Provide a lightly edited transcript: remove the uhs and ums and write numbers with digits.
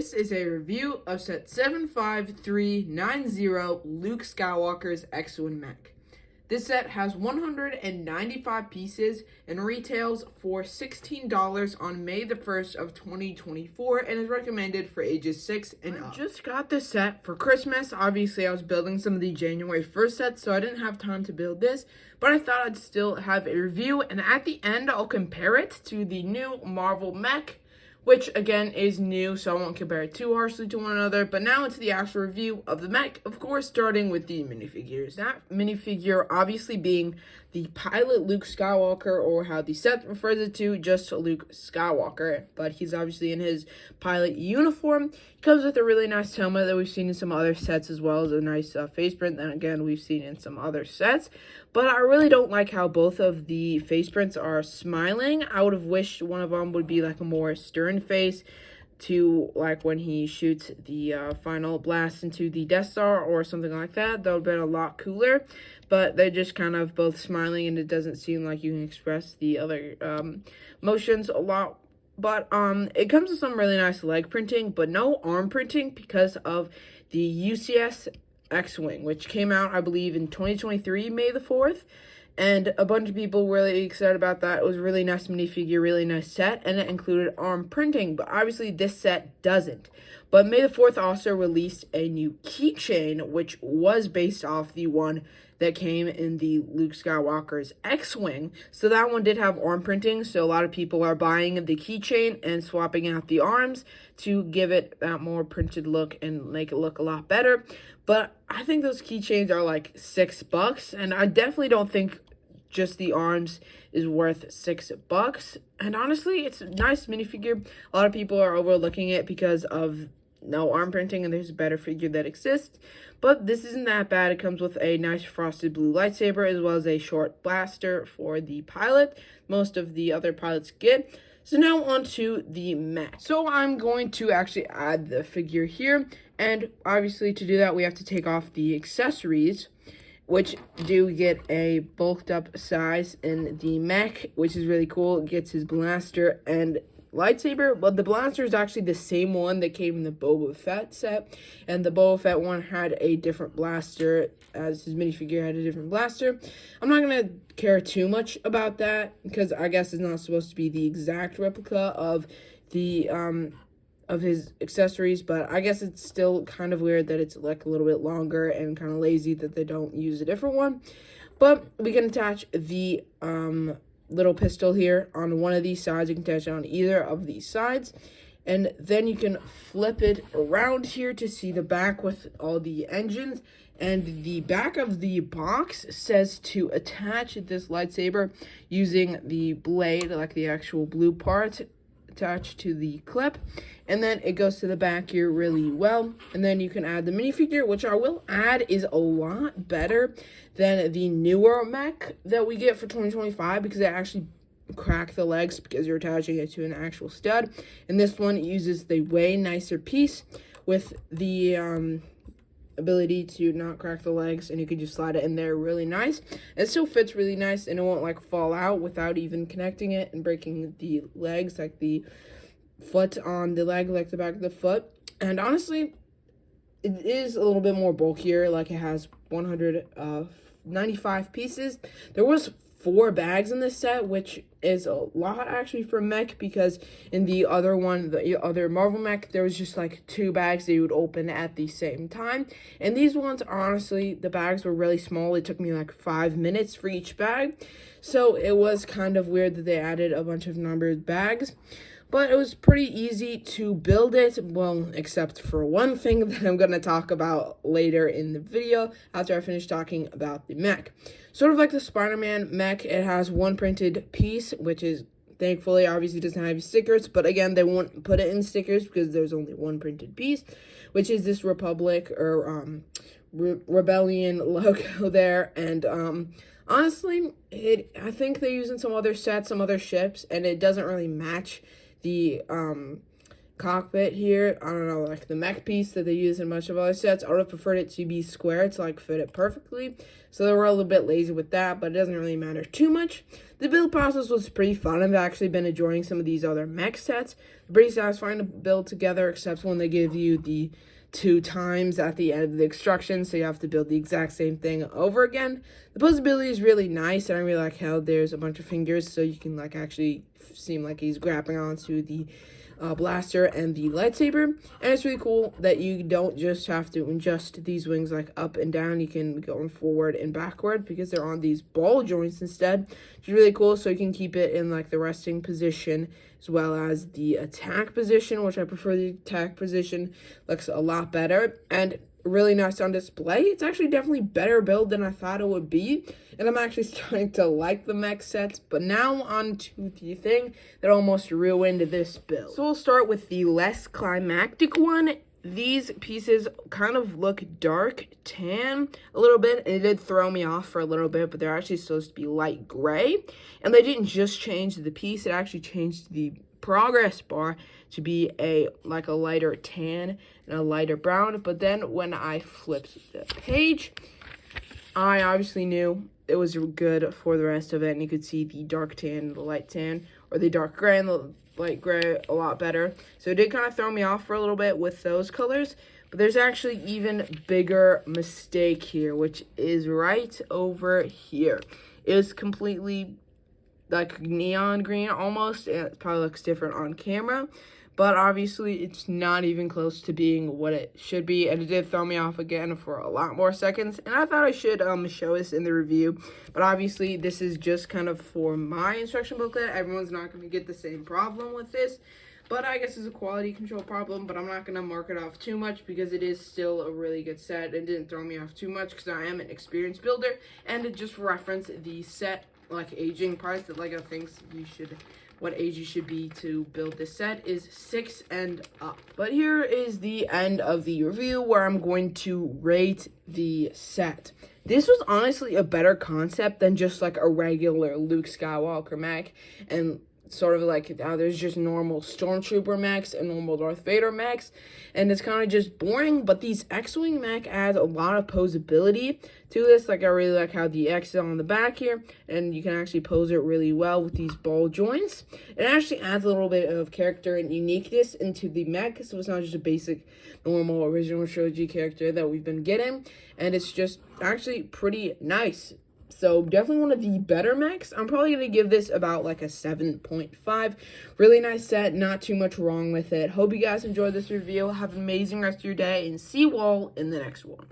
This is a review of set 75390 Luke Skywalker's X-Wing mech. This set has 195 pieces and retails for $16 on May the 1st of 2024 and is recommended for ages 6 and up. I just got this set for Christmas. Obviously, I was building some of the January 1st sets, so I didn't have time to build this, but I thought I'd still have a review, and at the end, I'll compare it to the new Marvel mech, which again is new, so I won't compare it too harshly to one another. But now into the actual review of the mech, of course, starting with the minifigures. That minifigure obviously being the pilot Luke Skywalker, or how the set refers it to, just Luke Skywalker. But he's obviously in his pilot uniform. He comes with a really nice helmet that we've seen in some other sets, as well as a nice face print that, again, we've seen in some other sets. But I really don't like how both of the face prints are smiling. I would have wished one of them would be like a more stern face, to like when he shoots the final blast into the Death Star or something like that. That would have been a lot cooler. But they're just kind of both smiling, and it doesn't seem like you can express the other motions a lot. But it comes with some really nice leg printing, but no arm printing because of the UCS X-Wing, which came out, I believe, in 2023, May the 4th. And a bunch of people were really excited about that. It was a really nice minifigure, really nice set, and it included arm printing, but obviously this set doesn't. But May the 4th also released a new keychain, which was based off the one that came in the Luke Skywalker's X-Wing. So that one did have arm printing, so a lot of people are buying the keychain and swapping out the arms to give it that more printed look and make it look a lot better. But I think those keychains are like $6, and I definitely don't think just the arms is worth $6. And honestly, it's a nice minifigure. A lot of people are overlooking it because of no arm printing, and there's a better figure that exists. But this isn't that bad. It comes with a nice frosted blue lightsaber, as well as a short blaster for the pilot. Most of the other pilots get. So now on to the mech. So I'm going to actually add the figure here. And obviously to do that, we have to take off the accessories, which do get a bulked up size in the mech, which is really cool. It gets his blaster and lightsaber, but the blaster is actually the same one that came in the Boba Fett set, and the Boba Fett one had a different blaster, as his minifigure had a different blaster. I'm not gonna care too much about that, because I guess it's not supposed to be the exact replica of the of his accessories, but I guess it's still kind of weird that it's like a little bit longer, and kind of lazy that they don't use a different one. But we can attach the little pistol here on one of these sides. You can attach it on either of these sides, and then you can flip it around here to see the back with all the engines. And the back of the box says to attach this lightsaber using the blade, like the actual blue part, attached to the clip, and then it goes to the back here really well. And then you can add the minifigure, which I will add is a lot better than the newer mech that we get for 2025, because they actually crack the legs because you're attaching it to an actual stud. And this one uses the way nicer piece with the ability to not crack the legs, and you can just slide it in there really nice. It still fits really nice, and it won't like fall out without even connecting it and breaking the legs, like the foot on the leg, like the back of the foot. And honestly, it is a little bit more bulkier. Like, it has 195 pieces. There was 4 bags in this set, which is a lot actually for mech, because in the other one, the other Marvel mech, there was just like 2 bags that you would open at the same time. And these ones, honestly, the bags were really small. It took me like 5 minutes for each bag, so it was kind of weird that they added a bunch of numbered bags. But it was pretty easy to build it, well, except for one thing that I'm going to talk about later in the video after I finish talking about the mech. Sort of like the Spider-Man mech, it has one printed piece, which is, thankfully, obviously doesn't have stickers, but again, they won't put it in stickers because there's only one printed piece, which is this Republic or Rebellion logo there. And honestly, I think they use in some other sets, some other ships, and it doesn't really match the cockpit here. I don't know, like the mech piece that they use in much of other sets. I would have preferred it to be square to like fit it perfectly. So they were a little bit lazy with that, but it doesn't really matter too much. The build process was pretty fun. I've actually been enjoying some of these other mech sets. They're pretty satisfying to build together, except when they give you the 2 times at the end of the instructions, so you have to build the exact same thing over again. The posability is really nice, and I really like how there's a bunch of fingers, so you can like actually seem like he's grabbing onto the blaster and the lightsaber. And it's really cool that you don't just have to adjust these wings like up and down. You can go forward and backward because they're on these ball joints instead, which is really cool. So you can keep it in like the resting position as well as the attack position, which I prefer. The attack position looks a lot better and really nice on display. It's actually definitely better build than I thought it would be, and I'm actually starting to like the mech sets. But now on to the thing that almost ruined this build. So we'll start with the less climactic one. These pieces kind of look dark tan a little bit, and it did throw me off for a little bit, but they're actually supposed to be light gray. And they didn't just change the piece, it actually changed the progress bar to be a lighter tan and a lighter brown. But then when I flipped the page, I obviously knew it was good for the rest of it, and you could see the dark tan and the light tan, or the dark gray and the light gray a lot better. So it did kind of throw me off for a little bit with those colors. But there's actually even bigger mistake here, which is right over here. It is completely like neon green almost, and it probably looks different on camera, but obviously it's not even close to being what it should be, and it did throw me off again for a lot more seconds. And I thought I should show this in the review, but obviously this is just kind of for my instruction booklet. Everyone's not going to get the same problem with this, but I guess it's a quality control problem. But I'm not going to mark it off too much because it is still a really good set. It didn't throw me off too much because I am an experienced builder, and to just reference the set like aging price that LEGO thinks what age you should be to build this set is 6 and up. But here is the end of the review where I'm going to rate the set. This was honestly a better concept than just like a regular Luke Skywalker mech, and sort of like how there's just normal Stormtrooper mechs and normal Darth Vader mechs, and it's kind of just boring. But these X-Wing mech adds a lot of posability to this. Like I really like how the X is on the back here, and you can actually pose it really well with these ball joints. It actually adds a little bit of character and uniqueness into the mech, so it's not just a basic normal original trilogy character that we've been getting, and it's just actually pretty nice. So definitely one of the better mechs. I'm probably going to give this about like a 7.5. Really nice set. Not too much wrong with it. Hope you guys enjoyed this review. Have an amazing rest of your day, and see you all in the next one.